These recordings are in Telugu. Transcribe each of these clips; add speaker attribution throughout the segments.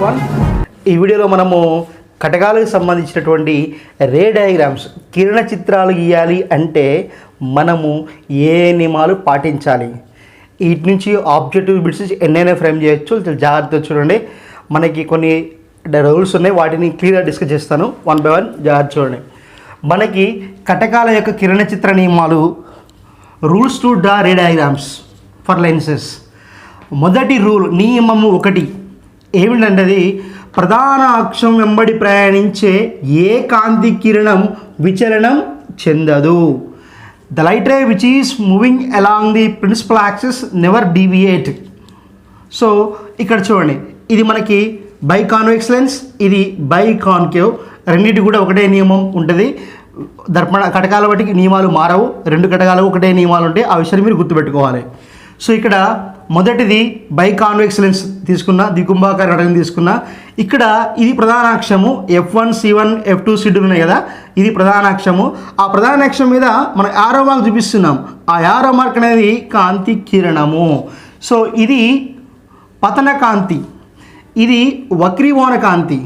Speaker 1: F1. ఈ వీడియోలో మనము కటకాలకు సంబంధించినటువంటి రే డయాగ్రామ్స్ కిరణ చిత్రాలు గీయాలి అంటే మనము ఏ నియమాలు పాటించాలి, వీటి నుంచి ఆబ్జెక్టివ్ బిట్స్ ఎన్నైనా ఫ్రేమ్ చేయొచ్చు. జాగ్రత్తగా చూడండి, మనకి కొన్ని రూల్స్ ఉన్నాయి, వాటిని క్లియర్గా డిస్కస్ చేస్తాను వన్ బై వన్. జాగ్రత్త చూడండి. మనకి కటకాల యొక్క కిరణ చిత్ర నియమాలు, rules to draw ray diagrams for lenses. మొదటి రూల్ నియమము 1 ఏమిటంటే, అది ప్రధాన అక్షం వెంబడి ప్రయాణించే ఏ కాంతి కిరణం విచలనం చెందదు. The light ray which is moving along the principal axis never deviate. So ఇక్కడ చూడండి, ఇది మనకి బై కాన్వెక్స్ లెన్స్, ఇది బై కాన్కేవ్, రెండింటి కూడా ఒకటే నియమం ఉంటుంది. దర్పణ కటకాల బట్టి నియమాలు మారవు, రెండు కటకాలకు ఒకటే నియమాలు ఉంటాయి. ఆ విషయాన్ని మీరు గుర్తుపెట్టుకోవాలి. సో ఇక్కడ మొదటిది బై కాన్వెక్స్ లెన్స్ తీసుకున్నా, దిగుంబాకార కటకం తీసుకున్నా, ఇక్కడ ఇది ప్రధాన అక్షము F1 C1 F2 C2 ఉన్నాయి కదా, ఇది ప్రధాన అక్షము. ఆ ప్రధాన అక్షం మీద మనం యారో మార్క్ చూపిస్తున్నాం. ఆ యారో మార్క్ అనేది కాంతి కిరణము. సో ఇది పతన కాంతి, ఇది వక్రీభవన కాంతి.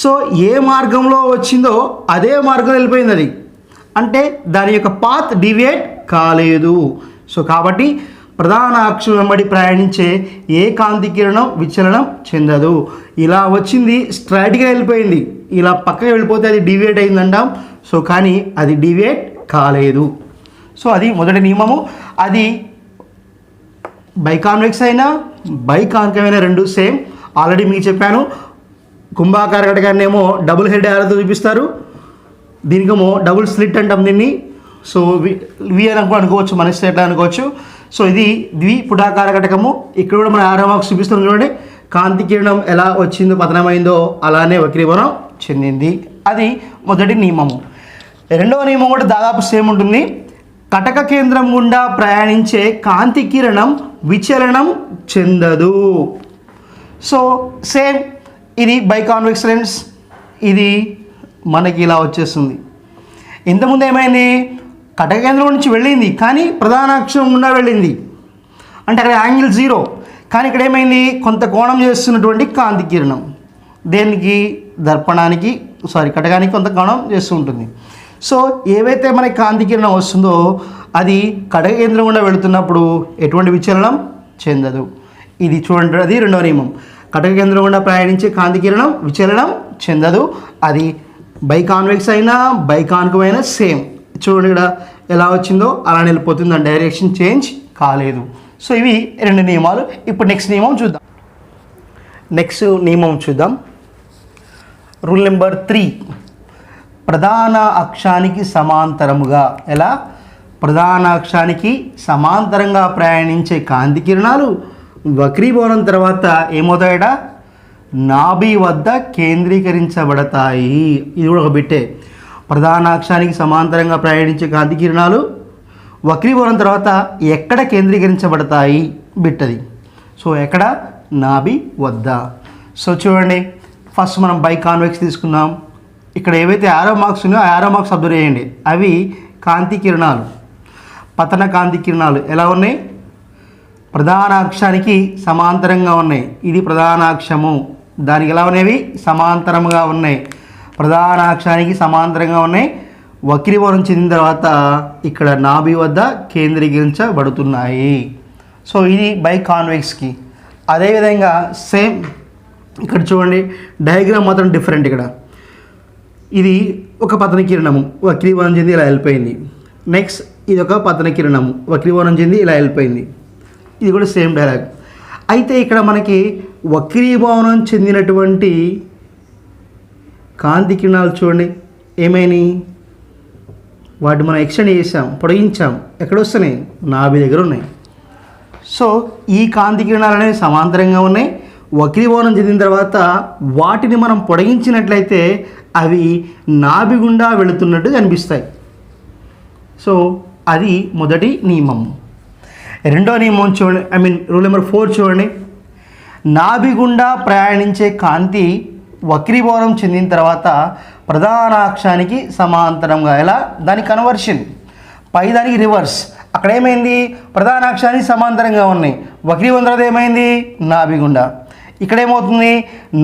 Speaker 1: సో ఏ మార్గంలో వచ్చిందో అదే మార్గంలో వెళ్ళిపోయింది అది, అంటే దాని యొక్క పాత్ డివియేట్ కాలేదు. సో కాబట్టి ప్రధాన అక్షం వెంబడి ప్రయాణించే ఏ కాంతి కిరణం విచలనం చెందదు. ఇలా వచ్చింది స్ట్రైట్గా వెళ్ళిపోయింది, ఇలా పక్కకి వెళ్ళిపోతే అది డివియేట్ అయిందంటాం. సో కానీ అది డివియేట్ కాలేదు. సో అది మొదటి నియమము. అది బైకాన్వెక్స్ అయినా బైకాన్కేవ్ అయినా రెండు సేమ్. ఆల్రెడీ మీకు చెప్పాను, కుంభాకార కటకాన్ని ఏమో డబుల్ హెడ్ యారోతో చూపిస్తారు, దీనికేమో డబుల్ స్లిట్ అంటాం దీన్ని. సో వి అని అనుకోవచ్చు, మన స్టేట్ అనుకోవచ్చు. సో ఇది ద్విపుటాకార కటకము. ఇక్కడ కూడా మన యారో మార్క్స్ చూపిస్తాం చూడండి, కాంతి కిరణం ఎలా వచ్చిందో పతనమైందో అలానే వక్రీభవనం చెందింది. అది మొదటి నియమము. రెండవ నియమం కూడా దాదాపు సేమ్ ఉంటుంది. కటక కేంద్రం గుండా ప్రయాణించే కాంతి కిరణం విచలనం చెందదు. సో సేమ్, ఇది బై కాన్వెక్స్ లెన్స్, ఇది మనకి ఇలా వచ్చేస్తుంది. ఇంతకుముందు ఏమైంది, కటక కేంద్రం నుంచి వెళ్ళింది కానీ ప్రధాన అక్షం గుండా వెళ్ళింది, అంటే అక్కడ యాంగిల్ 0. కానీ ఇక్కడ ఏమైంది, కొంత కోణం చేస్తున్నటువంటి కాంతి కిరణం దేనికి, దర్పణానికి కటకానికి కొంత కోణం చేస్తూ ఉంటుంది. సో ఏవైతే మనకి కాంతి కిరణం వస్తుందో అది కటక కేంద్రం గుండా వెళుతున్నప్పుడు ఎటువంటి విచలనం చెందదు. ఇది చూడండి, అది రెండవ నియమం. కటక కేంద్రం గుండా ప్రయాణించే కాంతి కిరణం విచలనం చెందదు. అది బై కాన్వెక్స్ అయినా బై కాన్కేవ్ అయినా సేమ్. చూడండి ఇక్కడ ఎలా వచ్చిందో అలానే వెళ్ళిపోతుంది, దాని డైరెక్షన్ చేంజ్ కాలేదు. సో ఇవి రెండు నియమాలు. ఇప్పుడు నెక్స్ట్ నియమం చూద్దాం. రూల్ నెంబర్ 3, ప్రధాన అక్షానికి సమాంతరముగా. ఎలా? ప్రధాన అక్షానికి సమాంతరంగా ప్రయాణించే కాంతి కిరణాలు వక్రీభవనం తర్వాత ఏమవుతాయట, నాభి వద్ద కేంద్రీకరించబడతాయి. ఇది కూడా ఒక బిట్టే. ప్రధాన అక్షానికి సమాంతరంగా ప్రయాణించే కాంతి కిరణాలు వక్రీభవనం తర్వాత ఎక్కడ కేంద్రీకరించబడతాయి బిట్టది. సో ఎక్కడ, నాభి వద్ద. సో చూడండి, ఫస్ట్ మనం బై కాన్వెక్స్ తీసుకున్నాం. ఇక్కడ ఏవైతే యారో మార్క్స్ ఉన్నాయో ఆ యారో మార్క్స్ అబ్జర్వ్ చేయండి. అవి కాంతి కిరణాలు, పతన కాంతి కిరణాలు ఎలా ఉన్నాయి, ప్రధాన అక్షానికి సమాంతరంగా ఉన్నాయి. ఇది ప్రధాన అక్షము, దానికి ఎలా ఉన్నవి, సమాంతరంగా ఉన్నాయి. ప్రధాన అక్షానికి సమాంతరంగా ఉన్నాయి, వక్రీభవనం చెందిన తర్వాత ఇక్కడ నాభి వద్ద కేంద్రీకరించబడుతున్నాయి. సో ఇది బై కాన్వెక్స్కి. అదేవిధంగా సేమ్ ఇక్కడ చూడండి, డయాగ్రామ్ మాత్రం డిఫరెంట్. ఇక్కడ ఇది ఒక పతన కిరణము వక్రీభవనం చెంది ఇలా వెళ్ళిపోయింది. నెక్స్ట్ ఇది ఒక పతన కిరణము వక్రీభవనం చెంది ఇలా వెళ్ళిపోయింది. ఇది కూడా సేమ్ డైలాగ్. అయితే ఇక్కడ మనకి వక్రీభవనం చెందినటువంటి కాంతి కిరణాలు చూడండి ఏమైనాయి, వాటి మనం ఎక్స్టెండ్ చేసాం, పొడిగించాం. ఎక్కడ వస్తున్నాయి, నాభి దగ్గర ఉన్నాయి. సో ఈ కాంతి కిరణాలు అనేవి సమాంతరంగా ఉన్నాయి. వక్రీభవనం చెందిన తర్వాత వాటిని మనం పొడిగించినట్లయితే అవి నాభి గుండా వెళుతున్నట్టు కనిపిస్తాయి. సో అది మొదటి నియమం. రెండో నియమం చూడండి, రూల్ నెంబర్ 4 చూడండి. నాభి గుండా ప్రయాణించే కాంతి వక్రీభవనం చెందిన తర్వాత ప్రధాన అక్షానికి సమాంతరంగా. ఎలా, దాని కన్వర్షన్ పై దానికి రివర్స్. అక్కడ ఏమైంది, ప్రధాన అక్షానికి సమాంతరంగా ఉన్నాయి, వక్రీభవనం తర్వాత ఏమైంది, నాభి గుండా. ఇక్కడ ఏమవుతుంది,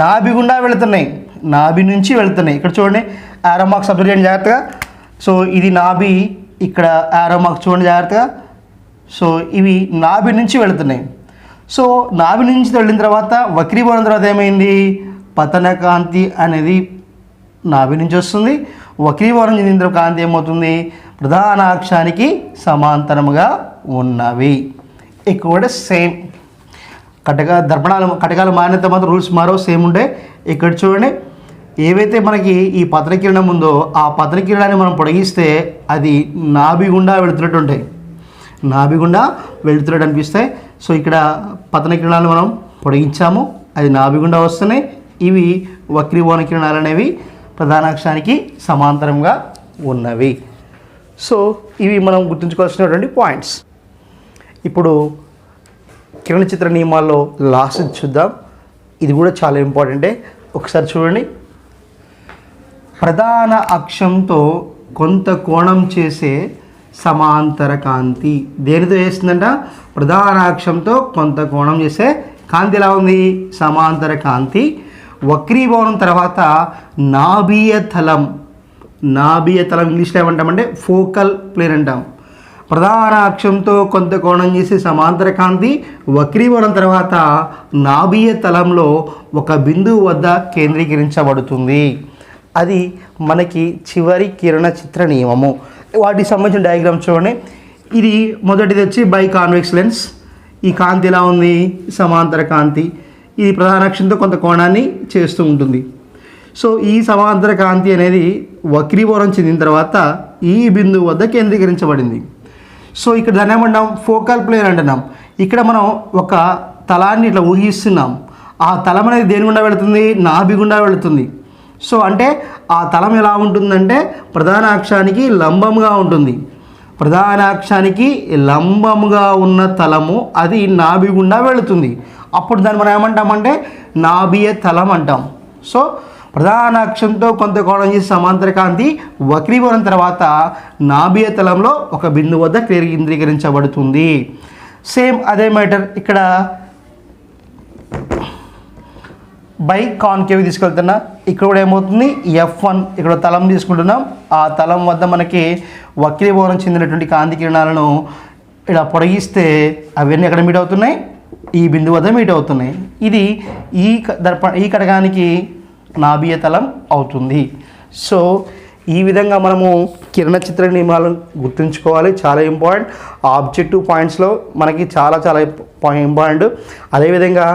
Speaker 1: నాభి గుండా వెళుతున్నాయి, నాభి నుంచి వెళుతున్నాయి. ఇక్కడ చూడండి యారో మార్క్స్ అబ్జర్వ్ చేయండి జాగ్రత్తగా. సో ఇది నాభి, ఇక్కడ యారో మార్క్స్ చూడండి జాగ్రత్తగా. సో ఇవి నాభి నుంచి వెళుతున్నాయి. సో నాభి నుంచి వెళ్ళిన తర్వాత వక్రీభవనం తర్వాత ఏమైంది, పతన కాంతి అనేది నాభి నుంచి వస్తుంది. వక్రీభవనం చెందిన తర్వాత కాంతి ఏమవుతుంది, ప్రధాన అక్షానికి సమాంతరముగా ఉన్నవి. ఇక్కడ కూడా సేమ్ కటకాల మాన్యత మాత్రం రూల్స్ మారో సేమ్ ఉండే. ఇక్కడ చూడండి ఏవైతే మనకి ఈ పతన కిరణం ఉందో ఆ పతన కిరణాన్ని మనం పొడిగిస్తే అది నాభి గుండా వెళుతున్నట్టు ఉంటాయి, నాభి గుండా వెళుతున్నట్టు అనిపిస్తాయి. సో ఇక్కడ పతన కిరణాలను మనం పొడిగించాము, అది నాభి గుండా వస్తున్నాయి. ఇవి వక్రీభవన కిరణాలు అనేవి ప్రధానాక్షానికి సమాంతరంగా ఉన్నవి. సో ఇవి మనం గుర్తుంచుకోవాల్సినటువంటి పాయింట్స్. ఇప్పుడు కిరణ చిత్ర నియమాల్లో లాస్ట్ చూద్దాం. ఇది కూడా చాలా ఇంపార్టెంటే. ఒకసారి చూడండి, ప్రధాన అక్షంతో కొంత కోణం చేసే సమాంతర కాంతి దేనితో వేస్తుందంట, ప్రధాన అక్షంతో కొంత కోణం చేసే కాంతి ఎలా ఉంది, సమాంతర కాంతి. వక్రీభవనం తర్వాత నాభీయ తలం ఇంగ్లీష్లో ఏమంటామంటే ఫోకల్ ప్లేన్ అంటాం. ప్రధాన అక్షంతో కొంత కోణం చేసే సమాంతర కాంతి వక్రీభవనం తర్వాత నాభీయ తలంలో ఒక బిందువు వద్ద కేంద్రీకరించబడుతుంది. అది మనకి చివరి కిరణ చిత్ర నియమము. వాటికి సంబంధించిన డయాగ్రామ్ చూడండి. ఇది మొదటిది వచ్చి బై కాన్వెక్స్ లెన్స్. ఈ కాంతి ఎలా ఉంది, సమాంతర కాంతి. ఇది ప్రధాన అక్షంతో కొంత కోణాన్ని చేస్తూ ఉంటుంది. సో ఈ సమాంతర కాంతి అనేది వక్రీభవనం చెందిన తర్వాత ఈ బిందువు వద్ద కేంద్రీకరించబడింది. సో ఇక్కడ దాన్ని ఏమంటాం, ఫోకల్ ప్లేన్ అంటున్నాం. ఇక్కడ మనం ఒక తలాన్ని ఇట్లా ఊహిస్తున్నాం. ఆ తలం అనేది దేని గుండా వెళుతుంది, నాభి గుండా వెళుతుంది. సో అంటే ఆ తలం ఎలా ఉంటుందంటే ప్రధాన అక్షానికి లంబంగా ఉంటుంది. ప్రధాన అక్షానికి లంబముగా ఉన్న తలము అది నాభి గుండా వెళుతుంది. అప్పుడు దాన్ని మనం ఏమంటామంటే నాభీయ తలం అంటాం. సో ప్రధాన అక్షంతో కొంత కోణం చేసి సమాంతర కాంతి వక్రీభవనం తర్వాత నాభీయ తలంలో ఒక బిందువు వద్ద కేంద్రీకరించబడుతుంది. సేమ్ అదే మ్యాటర్ ఇక్కడ బై కాన్కేవ్ తీసుకెళ్తున్నా. ఇక్కడ కూడా ఏమవుతుంది, F1 ఇక్కడ తలం తీసుకుంటున్నాం. ఆ తలం వద్ద మనకి వక్రీభవనం చెందినటువంటి కాంతి కిరణాలను ఇలా పొడిగిస్తే అవన్నీ ఎక్కడ మీట్ అవుతున్నాయి, ఈ బిందువు వద్ద మీట్ అవుతున్నాయి. ఇది ఈ కటకానికి నాభీయ తలం అవుతుంది. సో ఈ విధంగా మనము కిరణ చిత్ర నియమాలను గుర్తుంచుకోవాలి, చాలా ఇంపార్టెంట్. ఆబ్జెక్టివ్ పాయింట్స్లో మనకి చాలా ఇంపార్టెంట్. అదేవిధంగా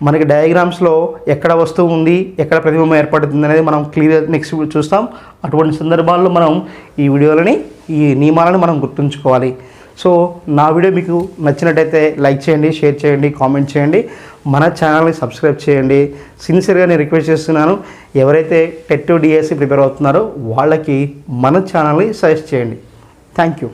Speaker 1: మనకి డయాగ్రామ్స్లో ఎక్కడ వస్తువు ఉంది, ఎక్కడ ప్రతిబింబం ఏర్పడుతుంది అనేది మనం క్లియర్ నెక్స్ట్ చూస్తాం. అటువంటి సందర్భాల్లో మనం ఈ నియమాలను మనం గుర్తుంచుకోవాలి. సో నా వీడియో మీకు నచ్చినట్టయితే లైక్ చేయండి, షేర్ చేయండి, కామెంట్ చేయండి, మన ఛానల్ని సబ్స్క్రైబ్ చేయండి. సిన్సియర్గా నేను రిక్వెస్ట్ చేస్తున్నాను, ఎవరైతే టెట్ డిఎస్సి ప్రిపేర్ అవుతున్నారో వాళ్ళకి మన ఛానల్ని సజెస్ట్ చేయండి. Thank you.